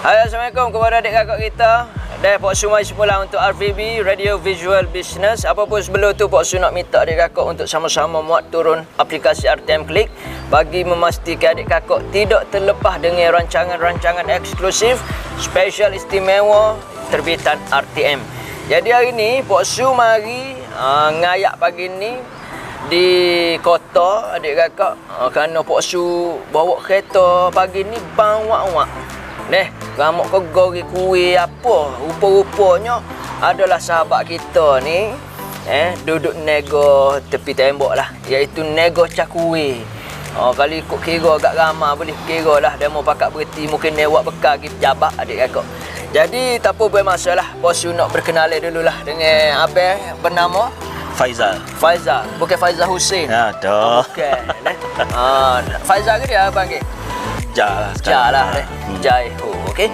Hai, Assalamualaikum kepada adik kakak kita. Dan Pak Su mai semula untuk RVB, Radio Visual Business. Apa pun sebelum tu Pak Su nak minta adik kakak untuk sama-sama muat turun aplikasi RTM Klik bagi memastikan adik kakak tidak terlepas dengan rancangan-rancangan eksklusif, spesial istimewa terbitan RTM. Jadi hari ni Pak Su mari ngayak pagi ni di kota adik kakak kerana Pak Su bawa kereta pagi ni bang wak-wak. Neh, ramuk kegori kuih apa? Rupa-rupanya adalah sahabat kita ni duduk nego tepi tembok lah, iaitu nego cakui. Kalau ikut kira agak ramai boleh kira lah dia mau pakat berhenti mungkin lewat bekal pergi pejabat adik kakak. Jadi tak apa bermasalah, Bos nak berkenalan dululah dengan abang bernama Faizal. Faizal, bukan Faizal Hussein. Ya, dah. Bukan. Faizal ke dia abang ke? Jah lah Jai Ho, okey.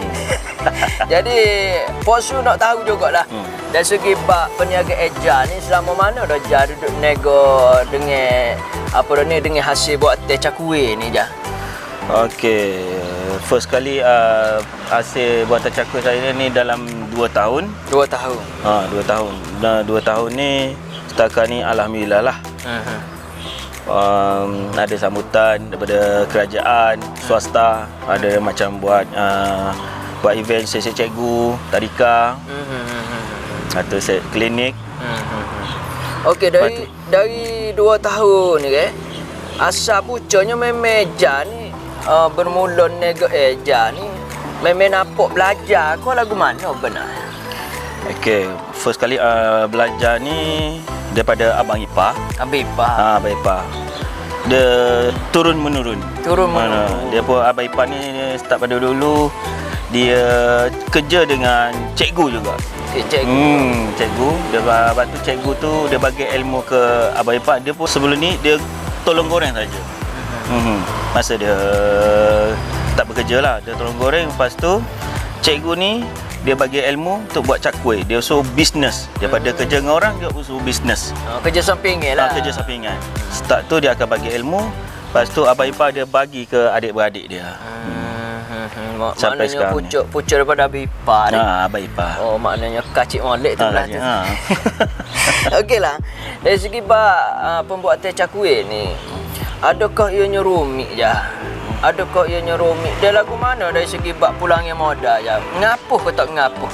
Jadi Posu nak tahu jugalah dari segi bab peniaga eja ni selama mana dah Jah duduk nego dengan dengan hasil buat teh cakwe ni Jah. Okey, first kali hasil buat teh cakwe saya ni dalam 2 tahun. 2 tahun. 2 tahun. Dah 2 tahun ni setakat ni alhamdulillah lah. Ada sambutan daripada kerajaan, swasta, ada macam buat event sesi cikgu, tadika, atau klinik. Okey, dari 2 tahun ni asal pucanya memeja ni bermula nego eja ni memang nampak belajar kau lagu mana benar? Okey, first kali belajar ni daripada abang ipar. Abang ipar. Abang ipar. Dia turun menurun. Dia pun abang ipar ni start pada dulu dia kerja dengan cikgu juga. Cikgu. Cikgu. Dia bantu cikgu tu dia bagi ilmu ke abang ipar. Dia pun sebelum ni dia tolong goreng saja. Masa dia tak bekerja lah, dia tolong goreng. Lepas tu cikgu ni dia bagi ilmu untuk buat cakwe. Dia suruh bisnes. Daripada kerja dengan orang, dia suruh bisnes. Kerja sampingan lah. Kerja sampingan. Start tu dia akan bagi ilmu. Lepas tu abang ipar dia bagi ke adik-beradik dia. Sampai sekarang pucuk daripada abang ipar ni. Abang ipar. Oh, maknanya kacik molek tu belah tu. Okeylah. Dari segi pembuatan cakwe ni, adakah ianya rumit je? Adakah ianya rumit? Dia lagu mana dari segi bab pulangnya modal je? Ngapuh ke tak ngapuh?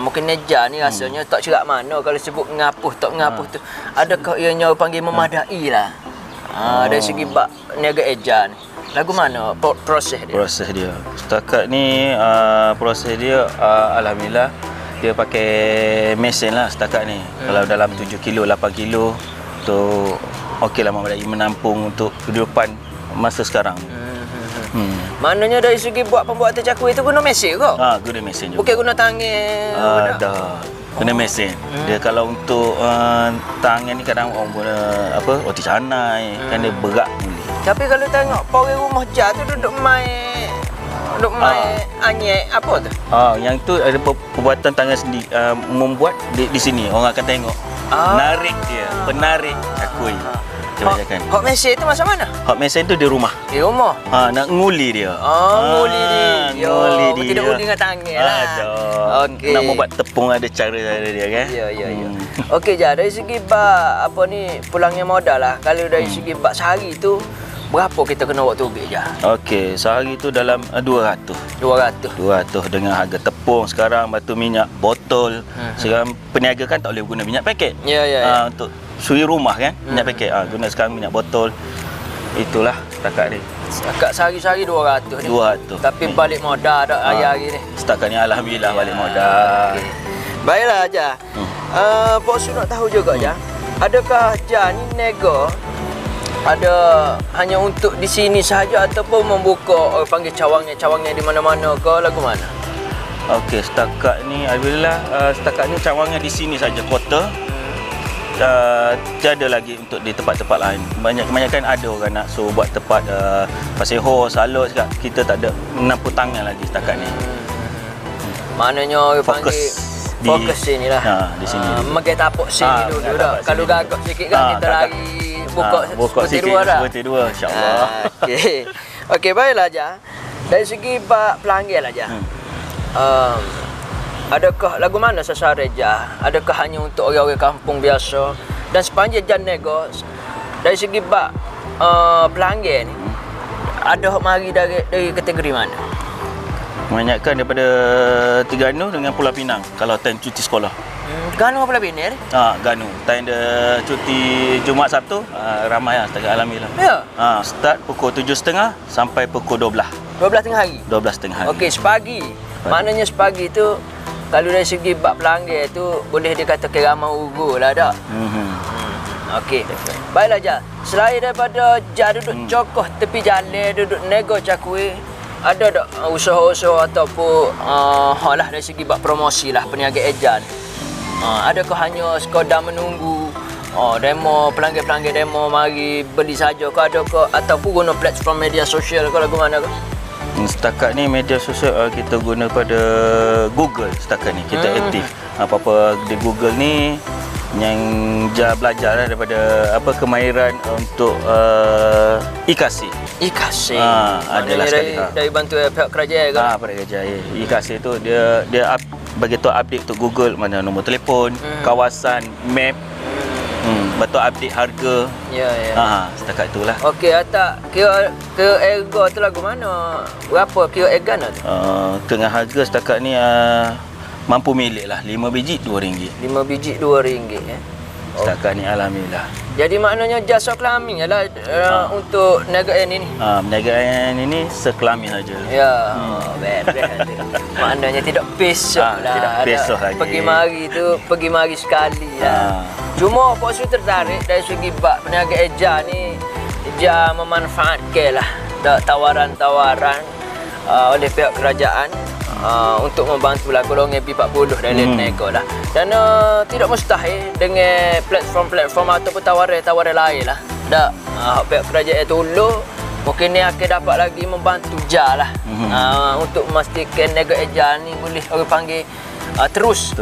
Mungkin Neja ni rasanya tak cerak mana kalau sebut ngapuh tak ngapuh tu. Adakah ianya panggil memadai lah? Dari segi bab niaga eja ni. Lagu mana proses dia? Proses dia. Setakat ni proses dia alhamdulillah dia pakai mesin lah setakat ni. Kalau dalam 7 kilo, 8 kilo tu okeylah memadai menampung untuk kehidupan masa sekarang. Maknanya dari segi buat pembuatan cakwe itu guna mesin ke? Guna mesin juga. Bukan guna tangan. Dah. Guna mesin. Dia kalau untuk tangan ni kadang orang guna roti canai, kan dia berat boleh. Tapi kalau tengok orang rumah Jah tu duduk main anyek apa tu? Yang tu ada perbuatan tangan sendiri, membuat di sini orang akan tengok. Narik dia, penarik cakwe. Hot mesin tu macam mana? Hot mesin tu di rumah. Di rumah? Nak nguli dia. Nguli dia. Nguli dia. Tidak nguli dengan tangan lah. Okey. Nak membuat tepung ada cara dia kan? Ya. Okey Jah, dari segi pulangnya modal lah. Kalau dari segi sehari tu berapa kita kena buat tubik Jah? Okey, sehari tu dalam 200. 200 dengan harga tepung sekarang, batu minyak botol. Sekarang peniaga kan tak boleh guna minyak paket. Ya. Untuk suri rumah kan, minyak paket. Guna sekarang minyak botol. Itulah setakat ni. Setakat sehari-sehari 200 ni. 200. Tapi balik modal dah hari ni. Setakat ni alhamdulillah balik modal. Okay. Baiklah Jah. Pak Su nak tahu juga Jah. Adakah Jah ni nego ada hanya untuk di sini sahaja ataupun membuka panggil cawangnya di mana-mana ke lagu mana? Okey, setakat ni alhamdulillah setakat ni cawangnya di sini saja kota. Tiada lagi untuk di tempat-tempat lain. Kebanyakan ada orang nak suruh buat tempat Pasir Hos, Salot cakap. Kita tak ada menampung tangan lagi setakat ni. Maknanya fokus sini lah. Di sini. Magai tapak sini dulu dah. Kalau gagak sikit kan kita lari buka sikit, dua dah. seperti dua insya-Allah. Okey, baiklah Jah. Dari segi pelanggan aja. adakah lagu mana sasaran Jah? Adakah hanya untuk orang-orang kampung biasa? Dan sepanjang jalan nego dari segi bak pelanggan ni, ada hok mari dari kategori mana? Kebanyakan daripada Terengganu dengan Pulau Pinang kalau time cuti sekolah. Ganu apa lebih ni? Ganu. Time dia cuti Jumaat Sabtu, ramai lah setakat alhamdulillah. Ya. Start pukul 7.30 sampai pukul 12. 12 tengah hari. 12 tengah hari. Okey, sepagi. Maknanya sepagi tu kalau dari segi bab pelanggan tu boleh dikatakan ramai ugu lah tak? Okey. Baiklah Jah. Selain daripada Jah duduk cokoh tepi jalan, duduk nego cakui, ada tak usaha-usaha ataupun lah dari segi bab promosi lah perniagaan Jah ni? Adakah hanya sekadar menunggu demo pelanggan-pelanggan demo mari beli saja ke, adakah ataupun guna platform media sosial ke lagu mana ke? Setakat ni media sosial kita guna pada Google setakat ni kita aktif. Apa-apa di Google ni yang belajar lah daripada kemahiran untuk e-kasih. E-kasih. Adalah sekali. Dari bantuan pihak kerajaan ke? Pihak kerajaan. E-kasih tu dia bagi tahu update untuk Google mana nombor telefon, kawasan, map. Betul update harga. Ya. Setakat itulah. Okey, tak kira ergo tu lagu mana? Berapa kira ergana tu? Tengah harga setakat ni mampu milik lah 5 biji RM2. 5 biji RM2 Setakat ni alhamdulillah. Jadi maknanya jasa kelamin lah untuk perniagaan ini. Perniagaan ini sekelamin saja. Ya, beres. Maknanya tidak besok lah. Tidak besok lagi. Pergi mari sekali lah. Cuma Pak Su tertarik dari segi bab perniagaan Jah ni, Jah memanfaatkan lah tawaran-tawaran oleh pihak kerajaan untuk membantulah golongan B40 dari nego lah. Dan tidak mustahil dengan platform-platform ataupun tawaran-tawaran lain lah. Pihak kerajaan tolong, mungkin ni akan dapat lagi membantu Jah lah untuk memastikan nego Jah ni boleh orang panggil terus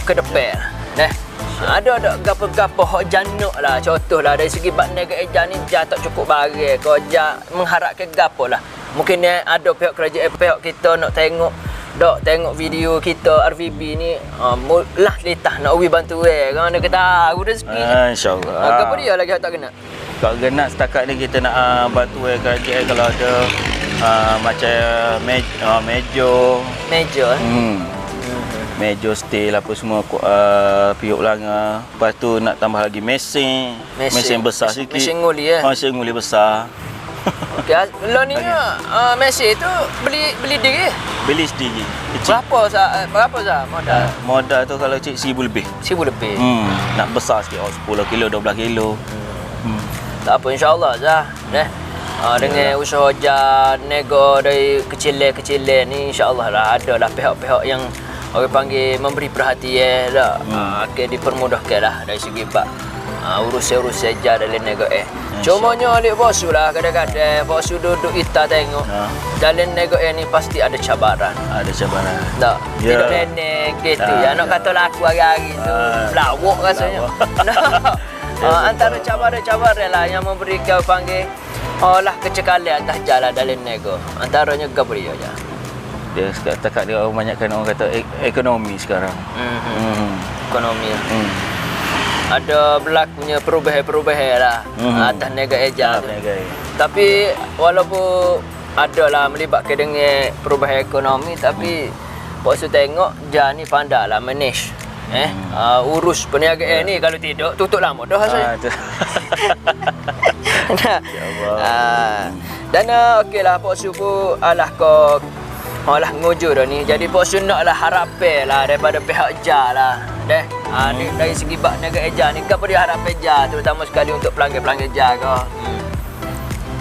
ke depan lah. Ada gapo-gapo hok januk lah, contohlah dari segi bab nego Jah ni Jah tak cukup barang, kau Jah mengharapkan gapo lah. Mungkin ada pihak kerajaan, pihak kita nak tengok video kita RVB ni lah letah nak ubi bantuan kan dia kata rezeki insyaallah. Apa dia lagi tak kena? Tak kena setakat ni kita nak bantuan kerajaan kalau ada macam meja meja steel apa semua piuk langgar. Lepas tu nak tambah lagi mesin besar sikit. Mesin nguli mesin nguli besar. Okey, lo ni mesin tu beli diri? Beli sendiri. Berapa modal? Modal tu kalau cik 1,000 lebih. 1,000 lebih. Nak besar sikit 10 kilo 12 kilo. Tak apa, insya-Allah Jah. Dengan usaha Jah nego dari kecil-kecil ni, insya-Allah lah ada lah pihak-pihak yang orang panggil memberi perhatian dah. Akan dipermudahkan lah dari segi urusan-urusan Jah dalam nego Cumanya adik bosu lah kadang-kadang bosu duduk kita tengok dalam nego ni pasti ada cabaran. Tak, tidak nenek gitu ya. Nak kata laku hari-hari tu lawak rasanya. Antara cabaran-cabaran lah yang memberikan panggil kecekalan atas jalan dalam nego. Antaranya apa dia je? Dia setakat dia banyakkan orang kata ekonomi sekarang. Ekonomi. Ada berlakunya perubahan-perubahan lah atas nego Jah tu. Tapi walaupun ada lah melibatkan dengan perubahan ekonomi, tapi Pak Su tengok Jah ni pandai lah manage urus perniagaan ni. Kalau tidak tutup lama dah rasanya. Dan okeylah Pak Su pun alah ngujur dah ni. Jadi Pak Su nak lah harapan lah daripada pihak Jah lah. Dari segi bab niaga Jah ni, apa dia harapan Jah terutama sekali untuk pelanggan-pelanggan Jah ke?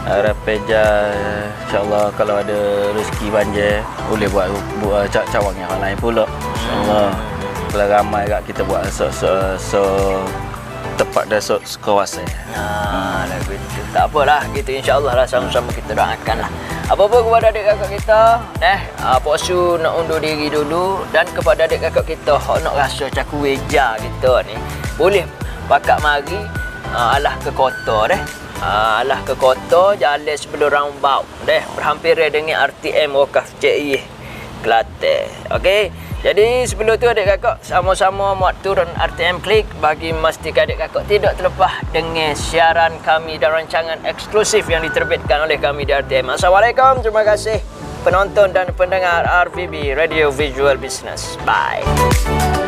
Harapan Jah insya-Allah kalau ada rezeki banjir boleh buat cawang yang lain pula. Insya-Allah. Kalau ramai kat kita buat tepat dah kawasan. Lagu itu. Tak apalah, gitu insya-Allah lah sama-sama kita doakan lah. Apa-apa kepada adik kakak kita, Pak Su nak undur diri dulu. Dan kepada adik kakak kita nak rasa cakwe Jah kita ni, boleh pakat mari alah ke kota alah ke kota jalan sebelum roundabout berhampiran dengan RTM Wakaf CI Kelantan. Okey. Jadi sebelum tu adik kakak sama-sama muat turun RTM Klik bagi memastikan adik kakak tidak terlepas dengan siaran kami dan rancangan eksklusif yang diterbitkan oleh kami di RTM. Assalamualaikum. Terima kasih penonton dan pendengar RVB Radio Visual Business. Bye.